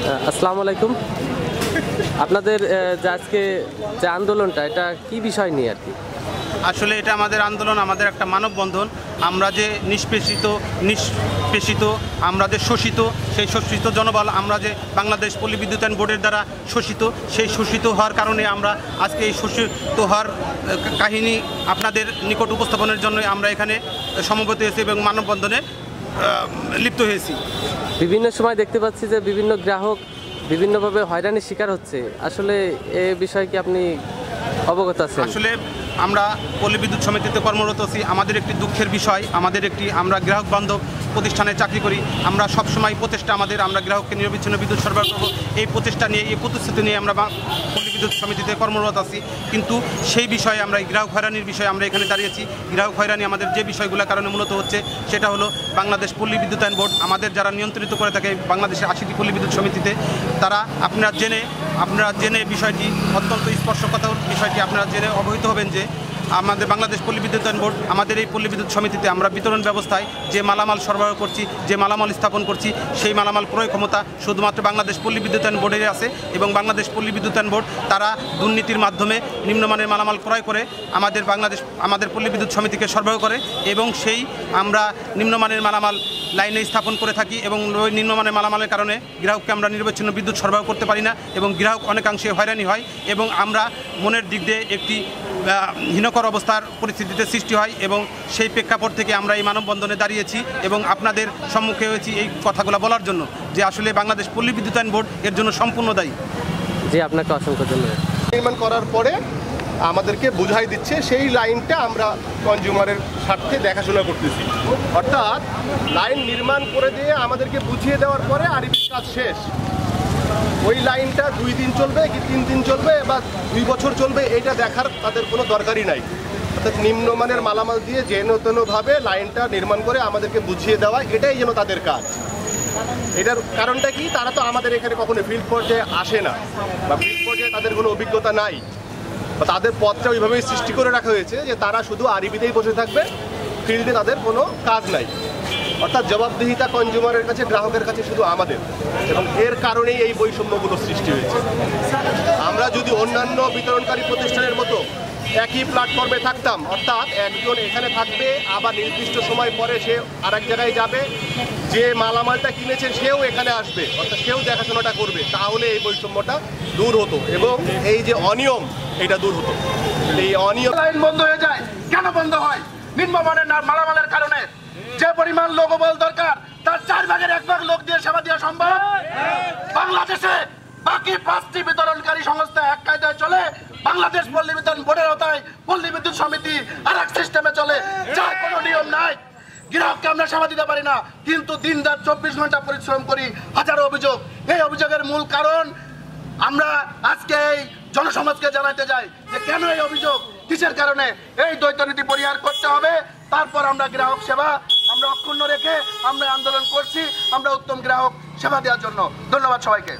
আসসালামু আলাইকুম। আপনাদের যে আজকে যে আন্দোলনটা, এটা কি বিষয় নিয়ে আর কি? আসলে এটা আমাদের আন্দোলন, আমাদের একটা মানববন্ধন। আমরা যে নিষ্পেষিত, আমরা যে শোষিত, সেই শোষিত জনবল, আমরা যে বাংলাদেশ পল্লী বিদ্যুতায়ন বোর্ডের দ্বারা শোষিত, সেই শোষিত হওয়ার কারণে আমরা আজকে এই শোষিত হওয়ার কাহিনী আপনাদের নিকট উপস্থাপনের জন্য আমরা এখানে সমবেত হয়েছি এবং মানববন্ধনে লিপ্ত হয়েছি। বিভিন্ন সময় দেখতে পাচ্ছি যে বিভিন্ন গ্রাহক বিভিন্নভাবে হয়রানির শিকার হচ্ছে। আসলে এ বিষয়ে কি আপনি অবগত আছেন? আসলে আমরা পল্লী বিদ্যুৎ সমিতিতে কর্মরত আছি। আমাদের একটি দুঃখের বিষয়, আমরা গ্রাহক বান্ধব প্রতিষ্ঠানে চাকরি করি। আমরা সবসময় প্রচেষ্টা আমরা গ্রাহককে নিরবিচ্ছিন্ন বিদ্যুৎ সরবরাহ করব, এই প্রচেষ্টা নিয়ে, এই প্রতিশ্রুতি নিয়ে আমরা পল্লী বিদ্যুৎ সমিতিতে কর্মরত আছি। কিন্তু সেই বিষয়ে আমরা গ্রাহক হয়রানির বিষয়ে আমরা এখানে দাঁড়িয়েছি। গ্রাহক হয়রানি আমাদের যে বিষয়গুলোর কারণে মূলত হচ্ছে, সেটা হলো বাংলাদেশ পল্লী বিদ্যুতায়ন বোর্ড আমাদের যারা নিয়ন্ত্রিত করে থাকে বাংলাদেশের 80টি পল্লী বিদ্যুৎ সমিতিতে, তারা আপনারা জেনে বিষয়টি অত্যন্ত স্পর্শকাতর বিষয়টি আপনারা জেনে অবহিত হবেন যে আমাদের বাংলাদেশ পল্লী বিদ্যুতায়ন বোর্ড, আমাদের এই পল্লী বিদ্যুৎ সমিতিতে আমরা বিতরণ ব্যবস্থায় যে মালামাল সরবরাহ করছি, যে মালামাল স্থাপন করছি, সেই মালামাল ক্রয় ক্ষমতা শুধুমাত্র বাংলাদেশ পল্লী বিদ্যুতায়ন বোর্ডের আছে। এবং বাংলাদেশ পল্লী বিদ্যুতায়ন বোর্ড তারা দুর্নীতির মাধ্যমে নিম্নমানের মালামাল ক্রয় করে আমাদের পল্লী বিদ্যুৎ সমিতিকে সরবরাহ করে, এবং সেই আমরা নিম্নমানের মালামাল লাইনে স্থাপন করে থাকি, এবং ওই নিম্নমানের মালামালের কারণে গ্রাহককে আমরা নিরবচ্ছিন্ন বিদ্যুৎ সরবরাহ করতে পারি না, এবং গ্রাহক অনেকাংশে হয়রানি হয়, এবং আমরা মনের দিক দিয়ে একটি হীনকর অবস্থার পরিস্থিতিতে সৃষ্টি হয়। এবং সেই প্রেক্ষাপট থেকে আমরা এই মানববন্ধনে দাঁড়িয়েছি এবং আপনাদের সম্মুখে হয়েছি এই কথাগুলো বলার জন্য যে আসলে বাংলাদেশ পল্লী বিদ্যুতায়ন বোর্ড এর জন্য সম্পূর্ণ দায়ী। জি, আপনাকে অসংখ্য ধন্যবাদ। নির্মাণ করার পরে আমাদেরকে বুঝাই দিচ্ছে সেই লাইনটা আমরা কনজিউমারের স্বার্থে দেখাশোনা করতেছি, অর্থাৎ লাইন নির্মাণ করে দিয়ে আমাদেরকে বুঝিয়ে দেওয়ার পরে আরইবির কাজ শেষ। ওই লাইনটা 2 দিন চলবে কি 3 দিন চলবে বা 2 বছর চলবে, এটা দেখার তাদের কোনো দরকারই নাই। অর্থাৎ নিম্নমানের মালামাল দিয়ে যেন তেনভাবে লাইনটা নির্মাণ করে আমাদেরকে বুঝিয়ে দেওয়া, এটাই যেন তাদের কাজ। এটার কারণটা কি, তারা তো আমাদের এখানে কখনো ফিল্ড পর্যায়ে আসে না, বা ফিল্ড পর্যায়ে তাদের কোনো অভিজ্ঞতা নাই, বা তাদের পথটা ওইভাবেই সৃষ্টি করে রাখা হয়েছে যে তারা শুধু আরইবিতেই বসে থাকবে, ফিল্ডে তাদের কোনো কাজ নাই। অর্থাৎ জবাবদিহিতা কনজিউমারের কাছে, গ্রাহকের কাছে শুধু আমাদের, এবং এর কারণেই এই বৈষম্যগুলো সৃষ্টি হয়েছে। আমরা যদি অন্যান্য বিতরণকারী প্রতিষ্ঠানের মতো একই প্ল্যাটফর্মে থাকতাম, অর্থাৎ একজন এখানে থাকবে, আবার নির্দিষ্ট সময় পরে সে আরেক জায়গায় যাবে, যে মালামালটা কিনেছে সেও এখানে আসবে, অর্থাৎ সেও দেখাশোনাটা করবে, তাহলে এই বৈষম্যটা দূর হতো এবং এই যে অনিয়ম, এটা দূর হতো। এই অনিয়ম লাইন বন্ধ হয়ে যায়, কেন বন্ধ হয়? নিম্নমানের মালামালের কারণে। যে পরিমাণ লোকবল দরকার তার 4 ভাগের 1 ভাগ লোক দিয়ে সেবা দেওয়া সম্ভব? বাংলাদেশে বাকি 5টি বিতরণকারী সংস্থা এক কায়দায় চলে, বাংলাদেশ পল্লী বিদ্যুৎ বোর্ডের আওতায় পল্লী বিদ্যুৎ সমিতি আরেক সিস্টেমে চলে, যার কোনো নিয়ম নাই। গ্রাহককে আমরা সেবা দিতে পারি না, কিন্তু দিন রাত 24 ঘন্টা পরিশ্রম করি, হাজারো অভিযোগ। এই অভিযোগের মূল কারণ আমরা আজকে এই জনসমাজকে জানাতে যাই যে কেন এই অভিযোগ, কিসের কারণে। এই দ্বৈত নীতি পরিহার করতে হবে, তারপর আমরা গ্রাহক সেবা আমরা অক্ষুণ্ণ রেখে আমরা আন্দোলন করছি, আমরা উত্তম গ্রাহক সেবা দেওয়ার জন্য। ধন্যবাদ সবাইকে।